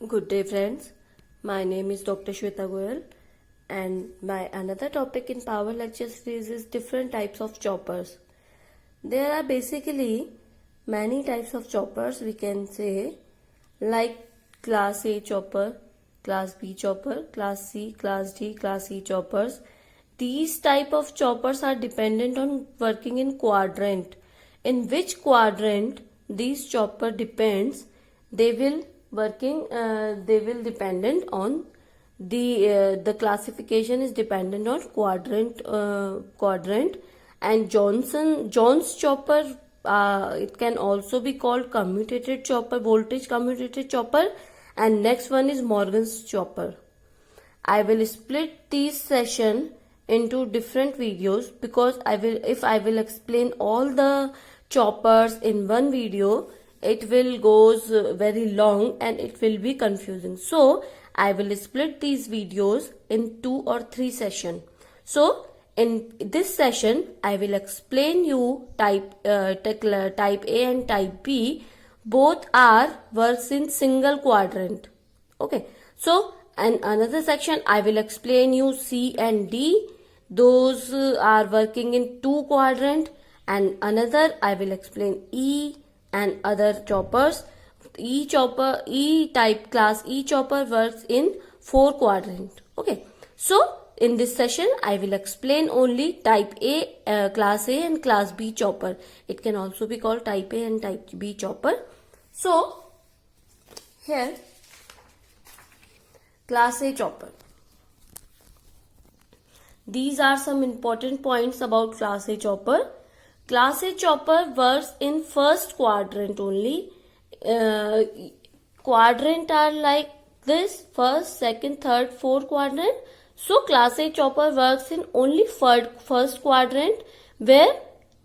Good day, friends. My name is Dr. Shweta Goyal, and my another topic in Power Lecture series is different types of choppers. There are basically many types of choppers, we can say, like Class A chopper, Class B chopper, Class C, Class D, Class E choppers. These type of choppers are dependent on working in quadrant. In which quadrant these chopper depends, they will dependent on the classification is dependent on quadrant. And John's chopper, it can also be called commutated chopper, voltage commutated chopper, and next one is Morgan's chopper. I will split these session into different videos because if I will explain all the choppers in one video, it will goes very long and it will be confusing. So I will split these videos in 2 or 3 sessions. So in this session I will explain you type A and type B. Both are works in single quadrant. Okay, so and another section I will explain you C and D. Those are working in 2 quadrant, and another I will explain E and other choppers. E type class E chopper works in 4 quadrant. Okay, so in this session I will explain only type A, class A and class B chopper. It can also be called type A and type B chopper. So here class A chopper. These are some important points about class A chopper. Class A chopper works in first quadrant only. Quadrant are like this: first, second, third, fourth quadrant. So class A chopper works in only first quadrant, where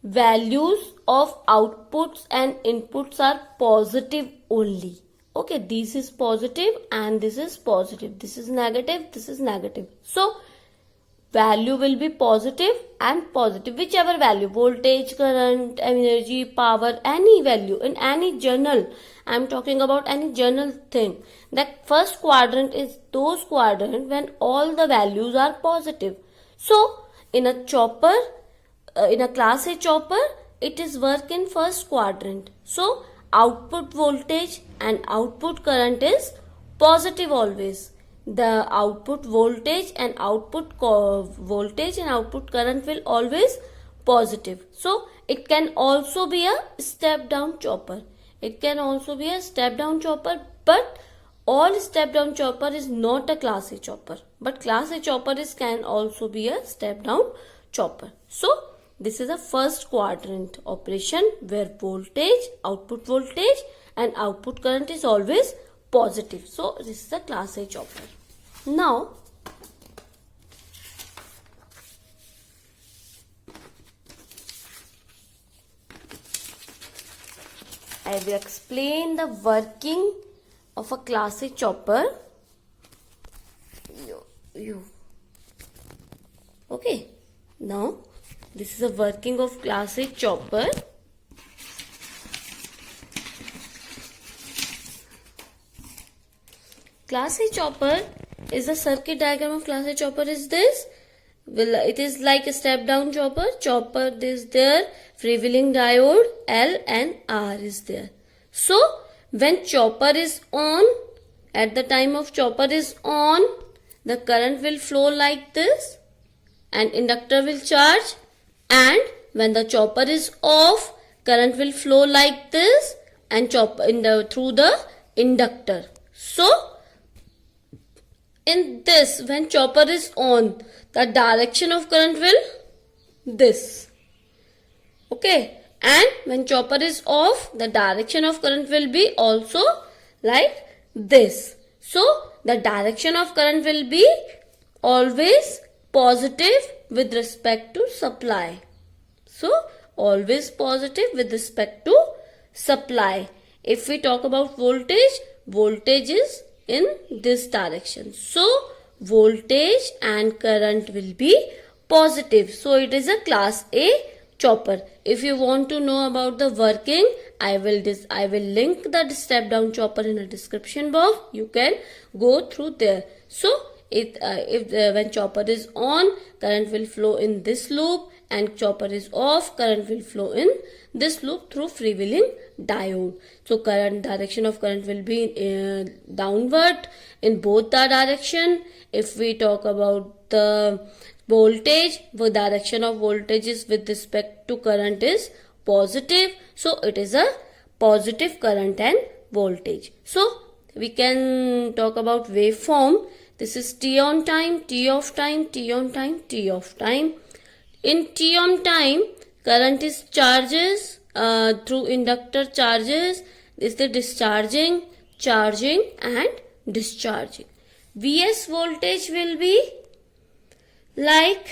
values of outputs and inputs are positive only. Okay, this is positive and this is positive. This is negative, this is negative. So value will be positive and positive, whichever value, voltage, current, energy, power, any value in any journal. I am talking about any journal thing. That first quadrant is those quadrant when all the values are positive. So in a chopper, in a class A chopper, it is work in first quadrant. So output voltage and output current is positive always. The output voltage and output current will always positive. So it can also be a step down chopper. It can also be a step down chopper, but all step down chopper is not a class A chopper. But class A chopper can also be a step down chopper. So this is a first quadrant operation where output voltage and output current is always positive. So this is a class A chopper. Now I will explain the working of a class A chopper. Okay, now this is the working of class A chopper. Class A chopper is the circuit diagram of class A chopper is this. It is like a step down chopper. Chopper is there, freewheeling diode L and R is there. So when chopper is on, at the time of chopper is on, the current will flow like this and inductor will charge, and when the chopper is off, current will flow like this and through the inductor. So in this, when chopper is on, the direction of current will this. Okay, and when chopper is off, the direction of current will be also like this. So the direction of current will be always positive with respect to supply. So always positive with respect to supply. If we talk about voltage is in this direction. So voltage and current will be positive. So it is a class A chopper. If you want to know about the working, I will link the step down chopper in the description box. You can go through there. So when chopper is on, current will flow in this loop, and chopper is off, current will flow in this loop through freewheeling diode. So direction of current will be downward in both the direction. If we talk about the voltage, the direction of voltage is with respect to current is positive. So it is a positive current and voltage. So we can talk about waveform. This is T on time, T off time, T on time, T off time. In T on time, current is charges through inductor charges. This is the discharging, charging and discharging. Vs voltage will be like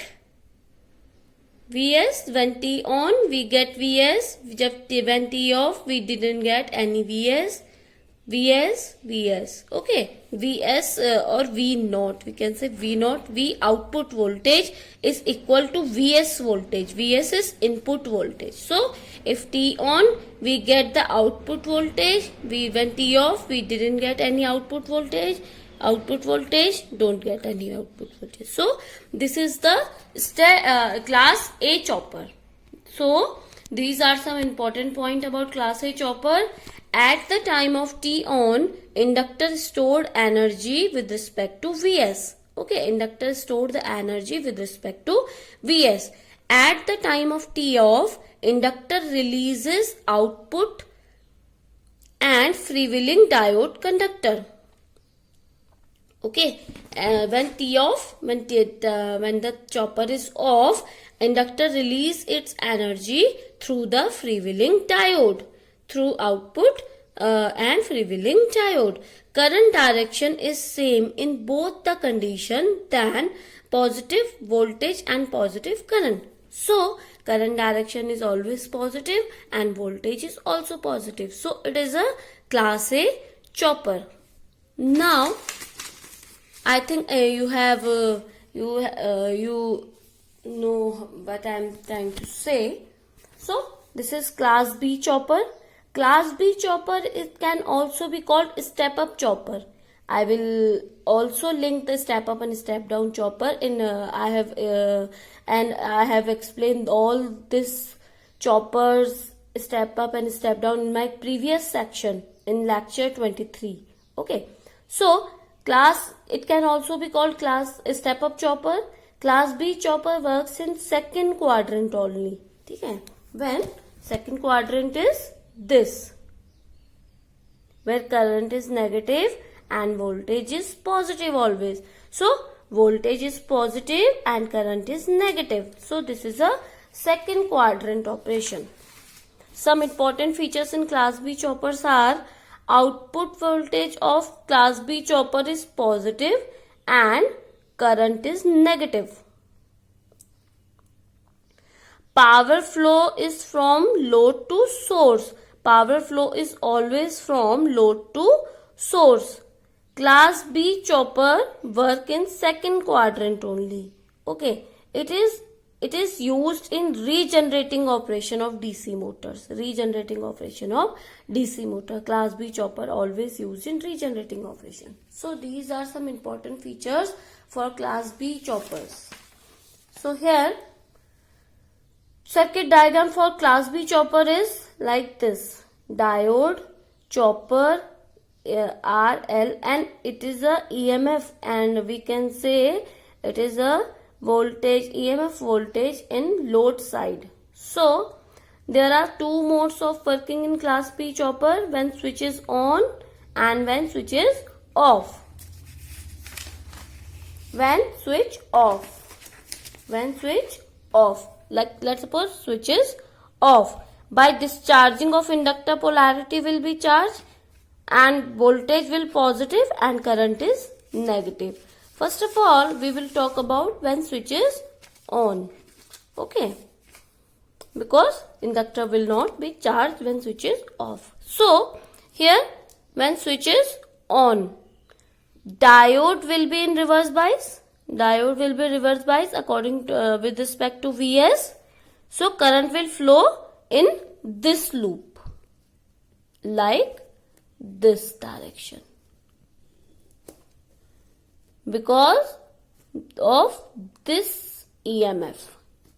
Vs. When T on, we get Vs. When T off, we didn't get any Vs. Vs. Okay. Vs or V naught. We can say V naught. V output voltage is equal to Vs voltage. Vs is input voltage. So if T on, we get the output voltage. When T off, we didn't get any output voltage. Output voltage, don't get any output voltage. So this is the class A chopper. So these are some important points about class A chopper. At the time of T on, inductor stored energy with respect to Vs. Okay, inductor stored the energy with respect to Vs. At the time of T off, inductor releases output and freewheeling diode conductor. Okay, when T off, when the chopper is off, inductor release its energy through the freewheeling diode, through output and freewheeling diode. Current direction is same in both the condition, than positive voltage and positive current. So current direction is always positive and voltage is also positive. So it is a class A chopper. Now I think you know what I am trying to say. So this is class B chopper. Class B chopper, it can also be called step up chopper. I will also link the step up and step down chopper in I have explained all this choppers, step up and step down in my previous section in lecture 23. Okay, so it can also be called class step up chopper. Class B chopper works in second quadrant only. Okay, when second quadrant is this, where current is negative and voltage is positive always. So voltage is positive and current is negative. So this is a second quadrant operation. Some important features in class B choppers are: output voltage of class B chopper is positive and current is negative. Power flow is from load to source. Power flow is always from load to source. Class B chopper work in second quadrant only. Okay, it is used in regenerating operation of DC motors. Regenerating operation of DC motor. Class B chopper always used in regenerating operation. So these are some important features for class B choppers. So here circuit diagram for class B chopper is like this: diode, chopper, RL, and it is a EMF, and we can say it is a voltage, EMF voltage in load side. So there are two modes of working in class B chopper: when switch is on and when switch is off. When switch off. When switch off. Like let's suppose switch is off. By discharging of inductor, polarity will be charged and voltage will positive and current is negative. First of all, we will talk about when switch is on. Okay, because inductor will not be charged when switch is off. So here when switch is on, diode will be in reverse bias. Diode will be reverse bias according to, with respect to Vs. So current will flow in this loop. like this direction because of this EMF,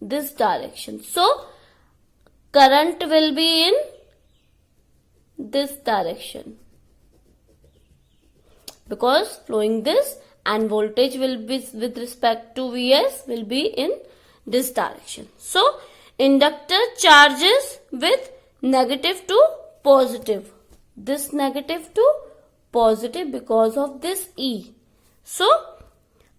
this direction. So current will be in this direction because flowing this, and voltage will be with respect to Vs will be in this direction. So inductor charges with negative to positive, this negative to positive because of this E. So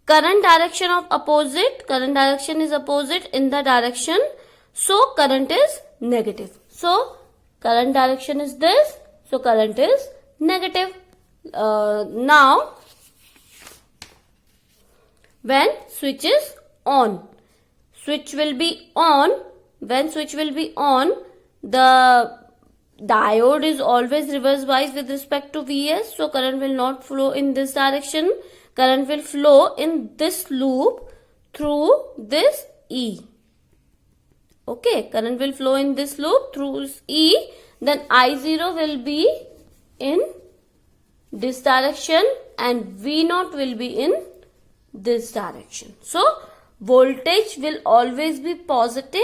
current direction of opposite, current direction is opposite in the direction, so current is negative. So current direction is this, so current is negative. Now when switch is on, switch will be on, when switch will be on, the diode is always reverse biased with respect to Vs, so current will not flow in this direction, current will flow in this loop through this E. Okay, current will flow in this loop through E, then I0 will be in this direction and V0 will be in this direction. So voltage will always be positive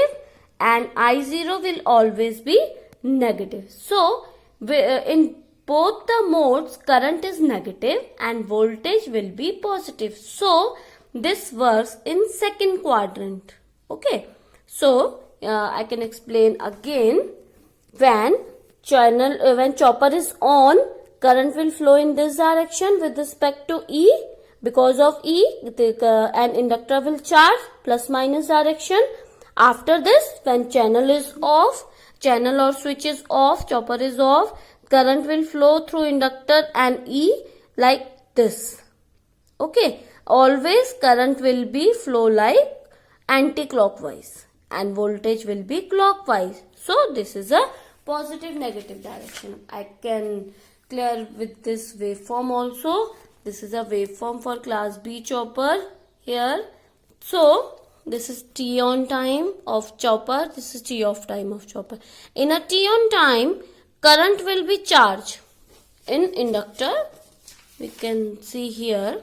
and I0 will always be negative. So in both the modes current is negative and voltage will be positive. So this works in second quadrant. Okay, so I can explain again. When chopper is on, current will flow in this direction with respect to E. Because of E, an inductor will charge plus minus direction. After this, when channel is off, channel or switch is off, chopper is off, current will flow through inductor and E like this. Okay, always current will be flow like anti-clockwise and voltage will be clockwise. So this is a positive negative direction. I can clear with this waveform also. This is a waveform for class B chopper here. So this is T on time of chopper. This is T off time of chopper. In a T on time, current will be charged in inductor. We can see here.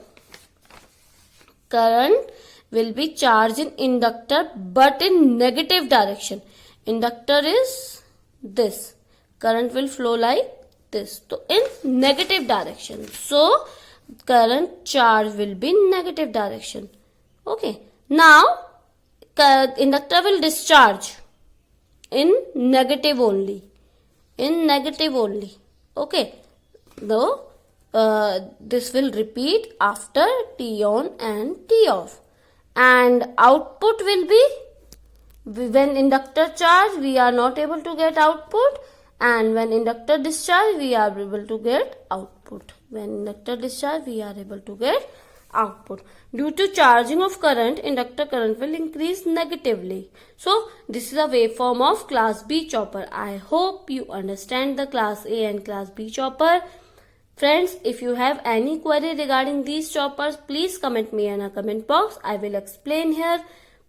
Current will be charged in inductor but in negative direction. Inductor is this. Current will flow like this. So in negative direction. So current charge will be negative direction. Okay. Now inductor will discharge in negative only. In negative only. Okay. Though this will repeat after T on and T off. And output will be, when inductor charge we are not able to get output, and when inductor discharge we are able to get output. When inductor discharge we are able to get output. Due to charging of current, inductor current will increase negatively. So this is a waveform of class B chopper. I hope you understand the class A and class B chopper. Friends, if you have any query regarding these choppers, please comment me in a comment box. I will explain here.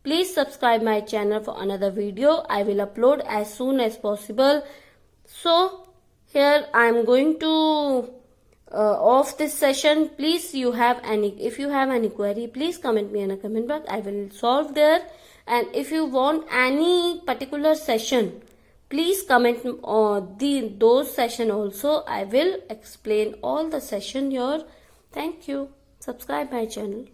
Please subscribe my channel for another video. I will upload as soon as possible. So here I am going to off this session. Please, if you have any query, please comment me in a comment box. I will solve there. And if you want any particular session, please comment on those session also. I will explain all the session here. Thank you. Subscribe my channel.